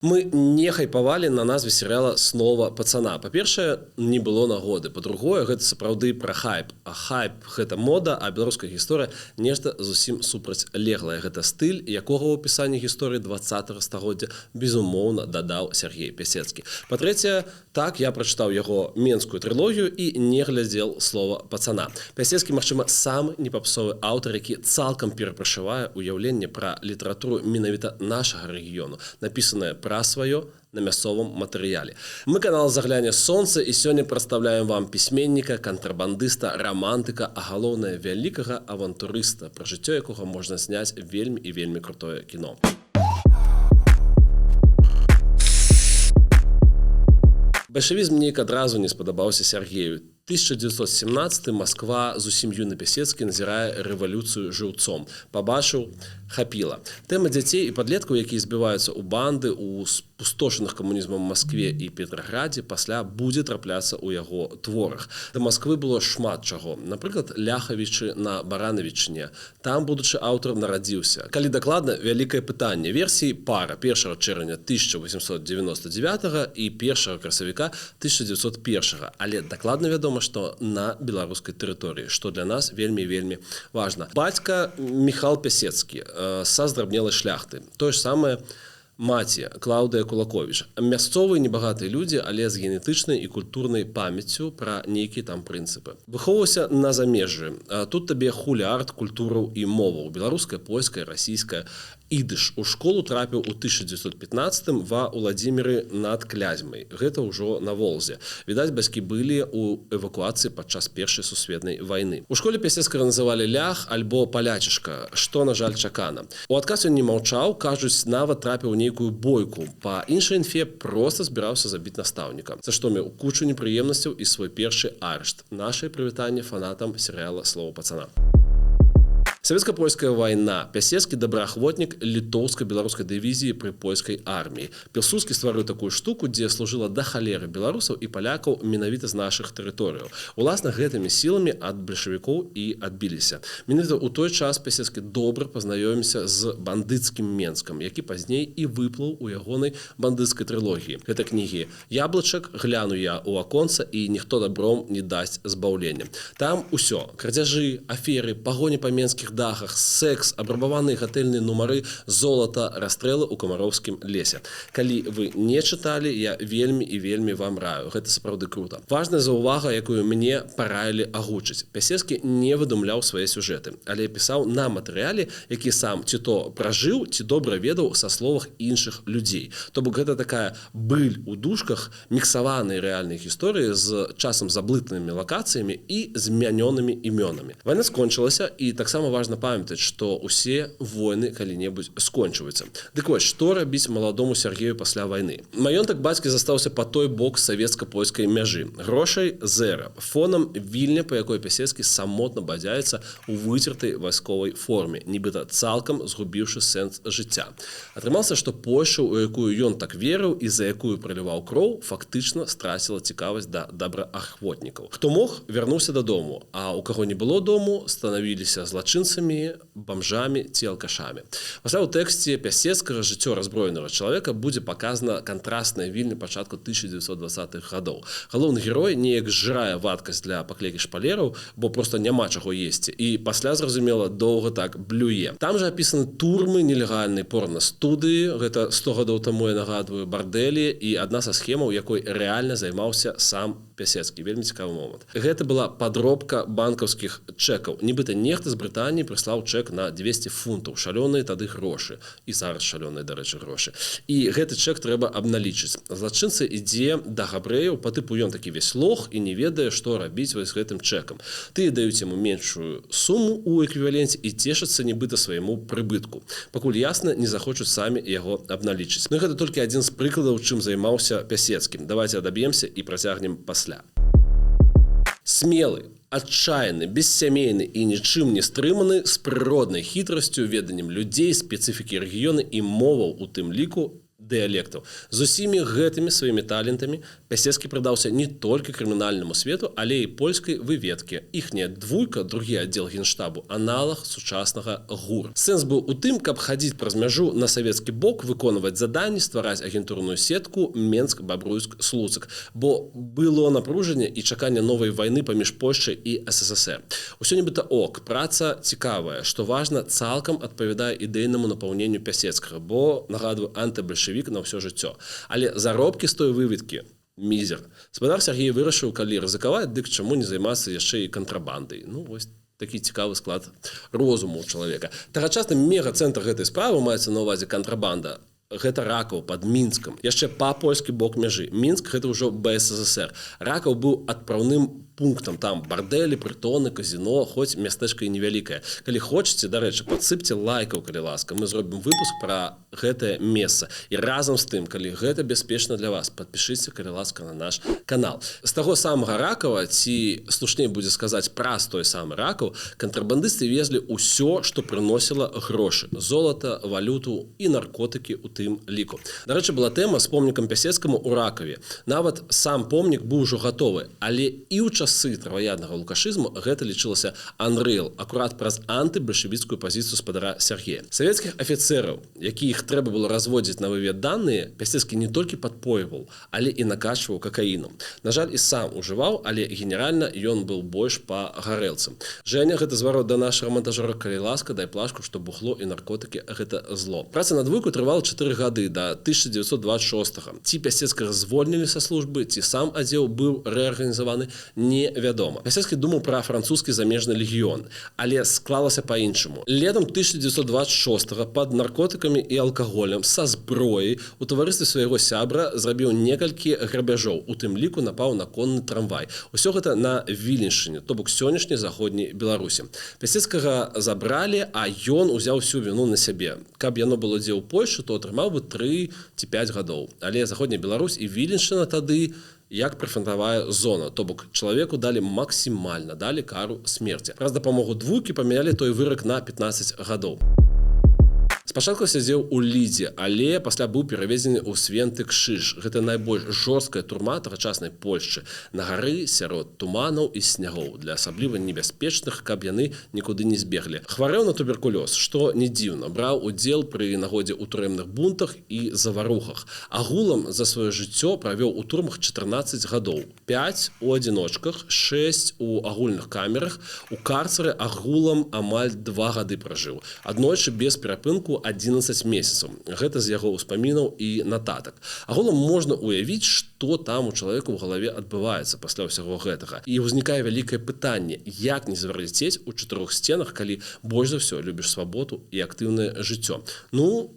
Мы не хайпавалі на назве серыяла «Снова пацана». Па-першае, не было нагоды. Па-другое, гэта сапраўды пра хайп. А хайп – гэта мода, а беларуская гісторыя – нешта зусім супрацьлеглае. Гэта стыль, якога ў апісанні гісторыі 20-го стагоддзя, безумоўна, дадаў Сергей Пясецкі. Па-трэцяе, так, я прачытаў яго менскую трылогію і не глядзел «Слова пацана». Пясецкі, магчыма, самы непапсовы аўтар, які цалкам перапрашывае ўяўленне пра літаратуру менавіта нашага рэгіёну, напісанае пра сваё на мясцовым матэрыяле. Мы канал «Загляне сонца» і сёння прадстаўляем вам пісьменніка, кантрабандыста, рамантыка, а галоўнае вялікага авантурыста, пра жыццё якога можна зняць вельмі і вельмі крутое кіно. Бальшавізм неяк адразу не спадабаўся Сергею. 1917 Масква зусім юны Пясецкі назірае рэвалюцыю жыўцом. Пабачыў, хапіла. Тэма дзяцей і падлеткаў, якія збіваюцца ў банды ў спустошаных камунізмам Маскве і Петраградзе, пасля будзе трапляцца ў яго творах. Да Масквы было шмат чаго. Напрыклад, Ляхавічы на Баранавічыне. Там будучы аўтар нарадзіўся. Калі дакладна, вялікае пытанне. Версіі пара 1 чэрвеня 1899 і 1 красавіка 1901. Але дакладна вядома, што на беларускай тэрыторыі, што для нас вельмі-вельмі важна. Бацька Міхал Пясецкі са здрабнелай шляхты. Тое ж самае маці Клаўдыя Кулаковіч. Мясцовыя небагатыя людзі, але з генетычнай і культурнай памяццю пра нейкія там прынцыпы. Выхоўваўся на замежжы. Тут табе хуліард культураў і моваў. Беларуская, польская, расійская. Ідыш. У школу трапіў у 1915 ва Уладзіміры над Клязьмай. Гэта ўжо на Волзе. Відаць, бацькі былі ў эвакуацыі падчас Першай сусветнай вайны. У школе Пясецкага называлі лях альбо палячышка, што, на жаль, чакана. У адказ ён не маўчаў, кажуць, нават трапіў нейкую бойку. Па іншай інфе проста збіраўся забіць настаўніка, за што меў кучу непрыемнасцяў і свой першы арышт. Нашае прывітанне фанатам серыяла «Слова пацана». Савецка-польская вайна. Пясецкі добраахвотнік літоўска-беларускай дывізіі пры польскай арміі. Пілсудскі стварыў такую штуку, дзе служыла да халеры беларусаў і палякаў менавіта з нашых тэрыторыяў. Уласна, гэтымі сіламі ад бальшавікоў і адбіліся. Менавіта ў той час Пясецкі добра пазнаёміўся з бандыцкім Менскам, які пазней і выплыў у ягонай бандыцкай трылогіі. Гэта кнігі «Яблычак», «Гляну я ў аконца» і «Ніхто добром не дасць збаўлення». Там усё. Крадзяжы, аферы, пагоні па менскіх дахах, секс, абрабаваныя гатэльныя нумары, золата, расстрэлы ў камароўскім лесе. Калі вы не чыталі, я вельмі і вельмі вам раю. Гэта сапраўды крута. Важная заўвага, якую мне параілі агучыць. Пясецкі не выдумляў свае сюжэты, але пісаў на матэрыяле, які сам ці то пражыў, ці добра ведаў са словах іншых людзей. То бок гэта такая быль у дужках, міксаваныя рэальныя гісторыі з часам заблытанымі лакацыямі і змянёнымі імёнамі. Вайна скончылася, і таксама важна памятаць, што ўсе войны калі-небудзь скончваюцца. Дык вось, што рабіць маладому Сергею пасля вайны? Маёнтак бацькі застаўся па той бок савецка-польскай мяжы. Грошай зэра. Фонам вільня, па якой Пясецкі самотна бадзяецца ў выцертай вайсковай форме, нібыта цалкам згубіўшы сэнс жыцця. Атрымалася, што Польша, у якую ён так верыў і за якую праліваў кроў, фактычна страціла цікавасць да добраахвотнікаў. Хто мог, вярнуўся дадому, а ў каго не было дому, станавіліся злачынцамі, бомжамі ці алкашамі. Пасля ў тэксце Пясецкага жыццё разброенага чалавека будзе паказана кантрасная вільня пачатку 1920-х гадоў. Галоўны герой неяк зжырае вадкасць для паклекі шпалераў, бо проста няма чаго есці. І пасля, зразумела, доўга так блюе. Там жа апісаны турмы, нелегальныя порна-студыі, гэта 100 гадоў таму, я нагадваю, бардэлі і адна са схемаў, якой рэальна займаўся сам Пясецкі. Вельмі цікавы момант. Гэта была падробка банкаўскіх чэкаў. Нібыта нехта з Брытаніі прыслаў чэк на 200 фунтаў. Шалёныя тады грошы. І зараз шалёныя, дарэчы, грошы. І гэты чэк трэба абналічыць. Злачынца ідзе да габрэяў, па тыпу ён такі весь лох і не ведае, што рабіць з гэтым чэкам. Тыя даюць яму меншую суму ў эквіваленце і цешацца нібыта свайму прыбытку. Пакуль ясна, не захочуць самі яго абналічыць. Ну гэта толькі адзін з прыкладаў, чым займаўся Пясецкім. Давайце адаб'емся і працягнем пасля. Смелы, адчайны, бессямейны і нічым не стрыманы, з прыроднай хітрасцю, веданнем людзей, спецыфікі рэгіёна і моваў у тым ліку, дыялектаў. З усімі гэтымі сваімі талентамі Пясецкі прыдаўся не толькі крымінальнаму свету, але і польскай выведкі. Іхняя двойка, другі аддзел генштабу, аналаг сучаснага ГУР. Сэнс быў у тым, каб хадзіць праз мяжу на савецкі бок, выконваць заданні, ствараць агентурную сетку Менск, Бабруйск, Слуцк, бо было напружанне і чаканне новай вайны паміж Польшчай і СССР. Усё нібыта ок, праца цікавая, што важна, цалкам адпавядае ідэйнаму напаўненню Пясецкага, бо, нагадваю, антыбальшавік на ўсё жыццё. Але заробкі з той выведкі мізер. Спадар Сергей вырашыў, калі рызыкаваць, дык чаму не займацца яшчэ і кантрабандай. Ну, вось такі цікавы склад розуму ў чалавека. Тагачасны мегацэнтр гэтай справы, маецца на ўвазе кантрабанда, гэта Ракаў пад Мінскам. Яшчэ па польскі бок мяжы. Мінск гэта ўжо БССР. Ракаў быў адпраўным пунктам. Там бардэлі, прытоны, казіно, хоць мястэчка і невялікае. Калі хочаце, дарэчы, падсыпце лайкаў, калі ласка. Мы зробім выпуск пра гэтае месца. І разам з тым, калі гэта бяспечна для вас, падпішыце, калі ласка, на наш канал. З таго самага Ракава, ці слушней будзе сказаць праз той самы Ракаў, кантрабандысты везлі ўсё, што прыносіла грошы. Золата, валюту і наркотыкі ў тым ліку. Дарэчы, была тэма з помнікам Пясецкаму ў Ракаве. Нават сам помнік быў ужо гатовы, але і ў часы траваяднага лукашызму гэта лічылася Unreal, акурат праз антыбальшавіцкую пазіцыю спадара Сергея. Савецкіх афіцэраў, якіх трэба было разводзіць на вывед даныя, Пясецкі не толькі падпойваў, але і накачваў какаіном. На жаль, і сам ужываў, але генеральна ён быў больш па гарэлцы. Жэня, гэта зварот да нашага монтажора, калі ласка, дай плашку, што бухло і наркотыкі гэта зло. Праца на двойку трывала 4 гады да 1926-го. Ці Пясецкага звольнілі са службы, ці сам аддзел быў рэарганізаваны, невядома. Пясецкі думаў пра французскі замежны легіён, але склалася па-іншаму. Летам 1926-го пад наркотыкамі і алкаголем са зброяй у таварыстве свайго сябра зрабіў некалькі грабяжоў, у тым ліку напаў на конны трамвай. Усё гэта на Віленшчыне, то бок сённяшняй заходняй Беларусі. Пясецкага забралі, а ён узяў всю віну на сябе. Каб яно было дзе ў Польшы, то атрымаў бы 3 ці 5 гадоў. Але заходняя Беларусь і Віленшчына тады як прыфрантавая зона, то бок чалавеку далі максімальна, далі кару смерці. Праз дапамогу двойкі памянялі той вырак на 15 гадоў. Спачатку сядзеў у Лідзе, але пасля быў пераведзены ў Свенты Крыж. Гэта найбольш жорсткая турма тагачаснай Польшчы. На гары, сярод туманаў і снягоў, для асабліва небяспечных, каб яны нікуды не збеглі. Хварэў на туберкулёз, што не дзіўна, браў удзел пры нагодзе ў турэмных бунтах і заварухах. Агулам за сваё жыццё правёў у турмах 14 гадоў. 5 у адзіночках, 6 у агульных камерах, у карцары агулам амаль 2 гады пражыў. Аднойчы без перапынку 11 месяцаў. Гэта з яго ўспамінаў і нататак. Агулам можна уявіць, што там у чалавека ў галаве адбываецца пасля ўсяго гэтага. І ўзнікае вялікае пытанне, як не завар'яцець у 4 сценах, калі больш за ўсё любіш свабоду і актыўнае жыццё. Ну,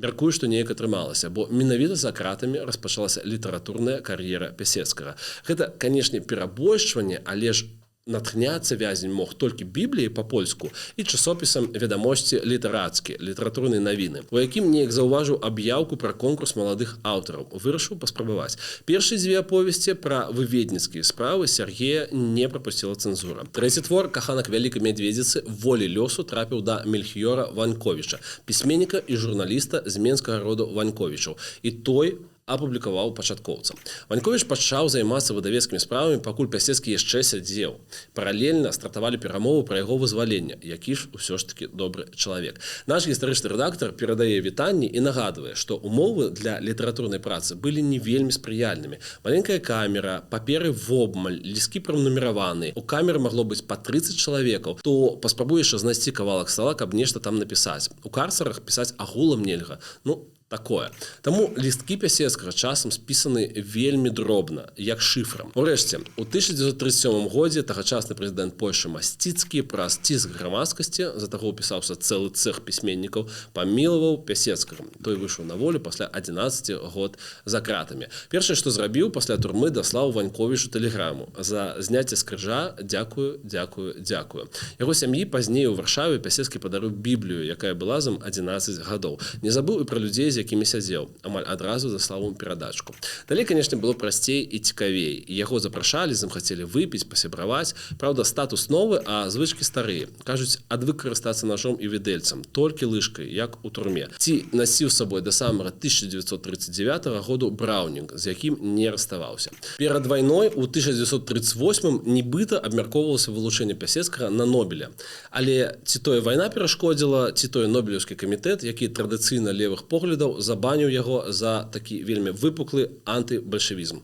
мяркую, што неяк атрымалася, бо менавіта за кратамі распачалася літаратурная кар'ера Пясецкага. Гэта, канешне, перабольшванне, але ж натхняцца вязень мог толькі Бібліяй па-польску і часопісам «Ведамосці літарацкія», літаратурныя навіны, у якім неяк заўважыў аб'яўку пра конкурс маладых аўтараў. Вырашыў паспрабаваць. Першыя 2 аповесці пра выведніцкія справы Сергея не прапусціла цэнзура. Трэці твор «Каханак вялікай мядзведзіцы» волі лёсу трапіў да Мельхіёра Ваньковіча, пісьменніка і журналіста з менскага роду Ваньковічаў. І той апублікаваў пачаткоўцам. Ваньковіч пачаў займацца выдавецкімі справамі, пакуль Пясецкі яшчэ сядзеў. Паралельна стартавалі перамовы пра яго вызваленне, які ж усё ж такі добры чалавек. Наш гістарычны рэдактар перадае вітанні і нагадвае, што умовы для літаратурнай працы былі не вельмі спрыяльнымі. Маленькая камера, паперы вобмаль, лісткі пранумераваны. У камеры магло быць па 30 чалавекаў, то паспрабуеш знайсці кавалак стала, каб нешта там напісаць. У карцарах пісаць агулам нельга. Ну, такое. Таму лісткі Пясецкага часам спісаны вельмі дробна, як шыфрам. Урэшце, у 1937 годзе тагачасны прэзідэнт Польшы Масціцкі праз ціск грамадскасці, за таго ўпісаўся цэлы цэх пісьменнікаў, памілаваў Пясецкага. Той выйшаў на волю пасля 11 год за кратамі. Першае, што зрабіў, пасля турмы даслаў Ваньковічу тэлеграму. За зняцце з крыжа дзякую, дзякую, дзякую. Яго сям'і пазней у Варшаве Пясецкі падарыў Біблію, якая была за 11 гадоў. Не забыў і пра людзей, з з якімі сядзеў, амаль адразу даслаў ім перадачку. Далей, канешне, было прасцей і цікавей. Яго запрашалі, з ім хацелі выпіць, пасябраваць. Праўда, статус новы, а звычкі старыя. Кажуць, адвык карыстацца ножом і відэльцам, толькі лыжкай, як у турме. Ці насіў з сабой да самага 1939 году браўнінг, з якім не раставаўся. Перад вайной у 1938 нібыта абмяркоўвалася вылучэнне Пясецкага на Нобеля. Але ці тое вайна перашкодзіла, ці тое Нобелеўскі камітэт, які традыцыйна левых поглядаў, забаніў яго за такі вельмі выпуклы антыбальшавізм.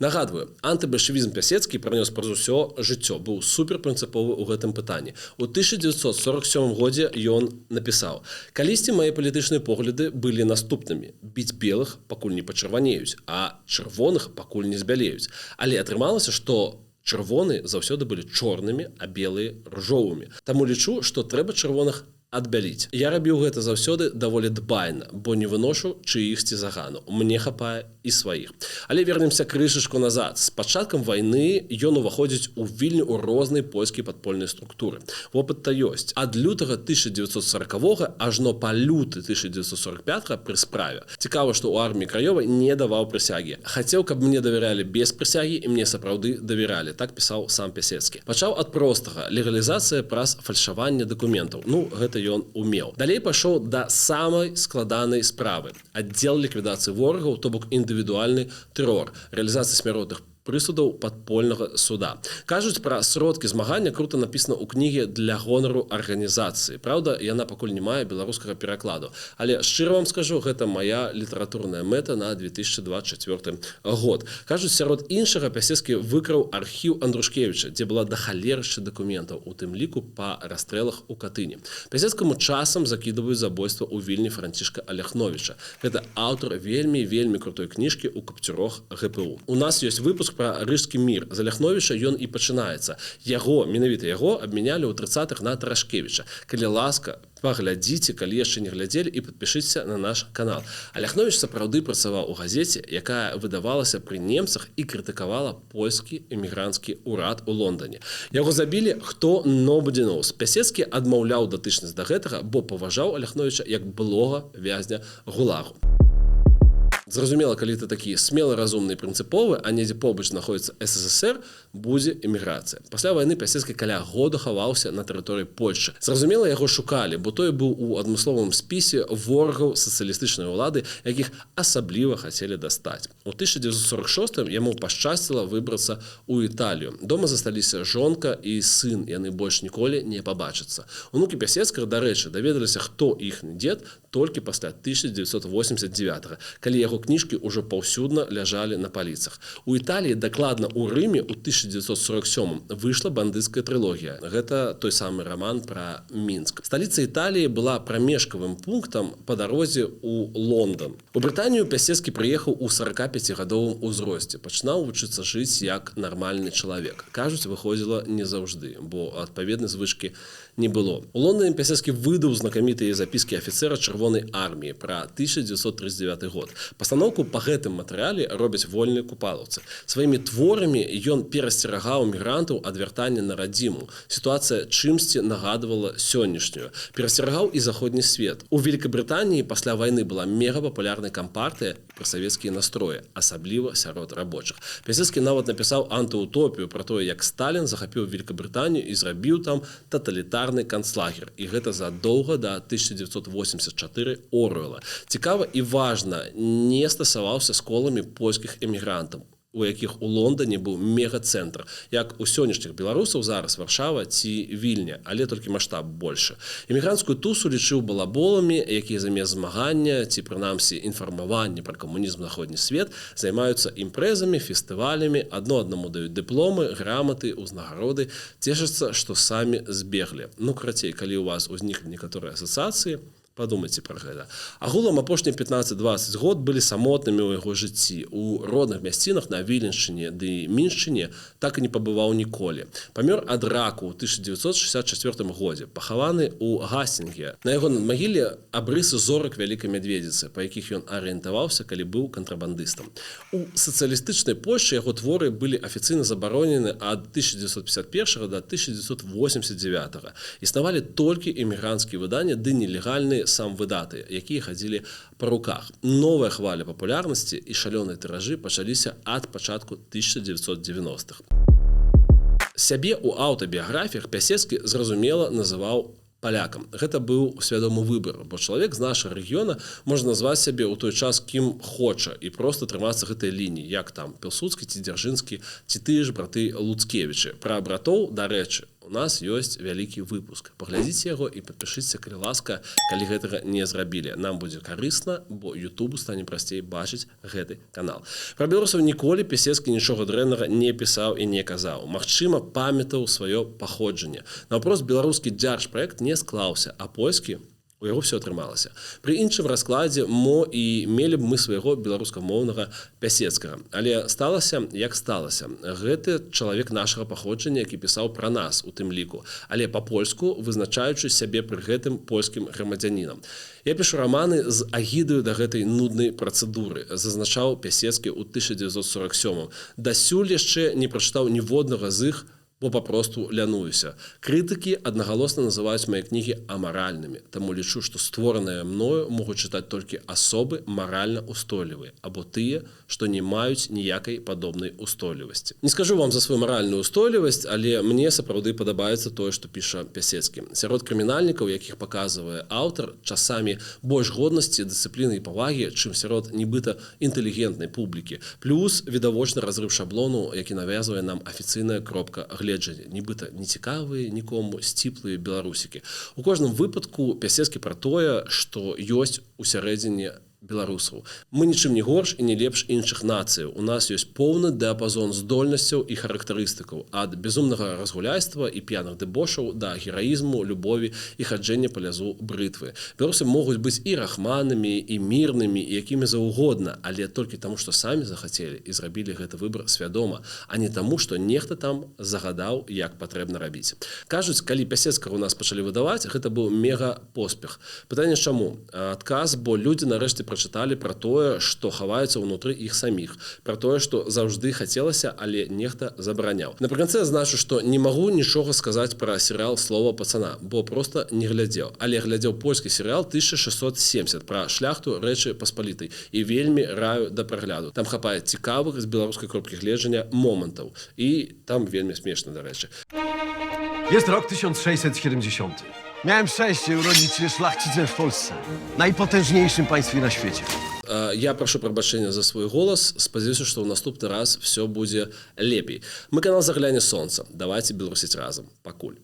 Нагадваю, антыбальшавізм Пясецкі пранёс праз усё жыццё, быў суперпрынцыповы ў гэтым пытанні. У 1947 годзе ён напісаў: «Калісьці мае палітычныя погляды былі наступнымі: біць белых, пакуль не пачырванеюць, а чырвоных, пакуль не збялеюць. Але атрымалася, што чырвоныя заўсёды былі чорнымі, а белыя ружовымі. Таму лічу, што трэба чырвоных адбяліць. Я рабіў гэта заўсёды даволі дбайна, бо не выношу чыіхсьці загану. Мне хапае і сваіх». Але вернемся крышачку назад. З пачаткам вайны ён уваходзіць у Вільню ў розныя польскія падпольныя структуры. Вопыт-то ёсць. Ад лютага 1940-го ажно па люты 1945 пры справе. Цікава, што ў арміі краёвай не даваў прысягі. Хацеў, каб мне давяралі без прысягі, і мне сапраўды давяралі. Так пісаў сам Пясецкі. Пачаў ад простага: легалізацыя праз фальшаванне дакументаў. Гэта ён умеў. Далей пайшоў да самай складанай справы. Аддзел ліквідацыі ворагаў, то бок індывідуальны тэрор, рэалізацыя смяротных прысудаў падпольнага суда. Кажуць, пра сродкі змагання крута напісана ў кніге «Для гонару арганізацыі». Праўда, яна пакуль не мае беларускага перакладу. Але шчыра вам скажу, гэта мая літаратурная мэта на 2024 год. Кажуць, сярод іншага Пясецкі выкраў архіў Андрушкевіча, дзе была дахалерышча дакументаў, у тым ліку па расстрэлах у Катыні. Пясецкаму часам закідваюць забойства ў Вільні Францішка Аляхновіча. Гэта аўтар вельмі крутой кніжкі ў капцюрох ГПУ. У нас ёсць выпуск пра рыжскі мір. З Аляхновіча ён і пачынаецца. Менавіта яго абмянялі ў 30-х на Тарашкевіча. Калі ласка, паглядзіце, калі яшчэ не глядзелі, і падпішыцеся на наш канал. Аляхновіч сапраўды працаваў у газеце, якая выдавалася пры немцах і крытыкавала польскі эмігранцкі ўрад у Лондоне. Яго забілі хто нобудзі нос. Пясецкі адмаўляў датычнасць да гэтага, бо паважаў Аляхновіча як былога вязня ГУЛАГу. Зразумела, калі ты такі смелы, разумны і прынцыповы, а недзе побач знаходзіцца СССР, будзе эміграцыя. Пасля вайны Пясецкі каля года хаваўся на тэрыторыі Польшчы. Зразумела, яго шукалі, бо той быў у адмысловым спісе ворагаў сацыялістычнай улады, якіх асабліва хацелі дастаць. У 1946 яму пашчасціла выбрацца ў Італію. Дома засталіся жонка і сын, яны больш ніколі не пабачацца. Унукі Пясецкага, дарэчы, даведаліся, хто іхні дзед, толькі пасля 1989, калі яго кніжкі ўжо паўсюдна ляжалі на паліцах. У Італіі, дакладна ў Рыме, у 1947 выйшла бандыцкая трылогія. Гэта той самы раман пра Мінск. Сталіца Італіі была прамежкавым пунктам па дарозе ў Лондан. У Брытанію Пясецкі прыехаў у 45-гадовым узросце. Пачынаў вучыцца жыць як нармальны чалавек. Кажуць, выходзіла не заўжды, бо адпаведнай звычкі не было. У Лондоне Пясецкі выдаў знакамітыя запіскі афіцэра Чырвонай арміі пра 1939 год. Пастаноўку па гэтым матэрыяле робяць вольныя купалаўцы. Сваімі творамі ён перасцерагаў мігрантаў ад вяртання на радзіму. Сітуацыя чымсьці нагадвала сённяшнюю. Перасцерагаў і заходні свет. У Великабрытаніі пасля вайны была мегапапулярная кампартыя і прасавецкія настроі, асабліва сярод рабочых. Пясецкі нават напісаў антыутопію пра тое, як Сталін захапіў Великабрытанію і зрабіў там таталітарны канцлагер. І гэта задоўга да 1984 Оруэлла. Цікава і важна, не стасаваўся з коламі польскіх эмігрантаў, у якіх у Лондоне быў мегацэнтр, як у сённяшніх беларусаў зараз Варшава ці Вільня, але толькі маштаб большы. Эмігранцкую тусу лічыў балаболамі, якія замест змагання ці прынамсі інфармавання пра камунізм заходні свет займаюцца імпрэзамі, фестывалямі, аднаму даюць дыпломы, граматы, узнагароды, цешацца, што самі збеглі. Карацей, калі ў вас узніклі некаторыя асацыяцыі, подумайце пра гэта. Агулам апошнія 15-20 год былі самотнымі ў яго жыцці. У родных мясцінах на Віленшчыне ды Міншчыне так і не пабываў ніколі. Памёр ад раку ў 1964 годзе, пахаваны ў Гасцінге. На яго надмагілле абрысы зорак Вялікай Мядведзіцы, па якіх ён арыентаваўся, калі быў кантрабандыстам. У сацыялістычнай Польшчы яго творы былі афіцыйна забаронены ад 1951 до 1989. Існавалі толькі эмігранцкія выданні ды нелегальныя сам выдаты, якія хадзілі па руках. Новая хваля папулярнасці і шалёныя тыражы пачаліся ад пачатку 1990-х. Сябе ў аўтабіяграфіях Пясецкі зразумела называў палякам. Гэта быў свядомы выбар, бо чалавек з нашага рэгіёна можа назваць сябе ў той час кім хоча і проста трымацца гэтай лініі, як там Пілсудскі ці Дзяржынскі, ці тыя ж браты Луцкевічы. Пра братоў, дарэчы, у нас ёсць вялікі выпуск. Паглядзіце яго і падпішыцеся, калі ласка, калі гэтага не зрабілі. Нам будзе карысна, бо Ютубу стане прасцей бачыць гэты канал. Пра беларусаў ніколі Пясецкі нічога дрэннага не пісаў і не казаў. Магчыма, памятаў сваё паходжанне. Наўпрост беларускі дзяржпраект не склаўся, а польскі у яго все атрымалася. Пры іншым раскладзе і мелі б мы свайго беларускамоўнага Пясецкага. Але сталася, як сталася. Гэты чалавек нашага паходжання, які пісаў пра нас у тым ліку, але па-польску вызначаючы сябе пры гэтым польскім грамадзянінам. Я пішу раманы з агідаю да гэтай нуднай працэдуры, зазначаў Пясецкі ў 1947. Дасюль яшчэ не прачытаў ніводнага з іх, бо папросту лянуюся. Крытыкі аднагалосна называюць мае кнігі амаральнымі, таму лічу, што створаныя мною могуць чытаць толькі асобы маральна устойлівыя, або тыя, што не маюць ніякай падобнай устойлівасці. Не скажу вам за сваю маральную устойлівасць, але мне сапраўды падабаецца тое, што піша Пясецкі. Сярод крымінальнікаў, якіх паказвае аўтар, часамі больш годнасці, дысцыпліны і павагі, чым сярод нібыта інтэлігентнай публікі. Плюс відавочны разрыв шаблону, які навязвае нам афіцыйная кропка гледжання. Нібыта нецікавыя нікому сціплыя беларусікі. У кожным выпадку Пясецкі пра тое, што ёсць у сярэдзіне беларусаў. Мы нічым не горш і не лепш іншых нацыяў. У нас ёсць поўны дыапазон здольнасцяў і характарыстыкаў, ад безумнага разгуляйства і п'яных дэбошаў да гераізму, любові і хаджэння па лязу брытвы. Беларусы могуць быць і рахманамі, і мірнымі, і якімі заўгодна, але толькі таму, што самі захацелі і зрабілі гэты выбар свядома, а не таму, што нехта там загадаў, як патрэбна рабіць. Кажуць, калі Пясецкага ў нас пачалі выдаваць, гэта быў мега поспех. Пытанне чаму? Адказ, бо людзі нарэшце прачыталі пра тое, што хаваецца ўнутры іх саміх, пра тое, што заўжды хацелася, але нехта забараняў. Напрыканцы азначу, што не магу нічога сказаць пра серыял «Слова пацана», бо проста не глядзеў. Але глядзеў польскі серыял 1670 пра шляхту Рэчы Паспалітай і вельмі раю да прагляду. Там хапае цікавых з беларускай кропкі гледжання момантаў. І там вельмі смешна, дарэчы. Jest rok 1670. Miałem szczęście urodzić się szlachcicem w Polsce, najpotężniejszym państwie na świecie. Я прашу прабачэння за свой голас, спадзяюся, што ў наступны раз все будзе лепей. Мы канал «Загляне сонца». Давайте беларусіць разам. Пакуль.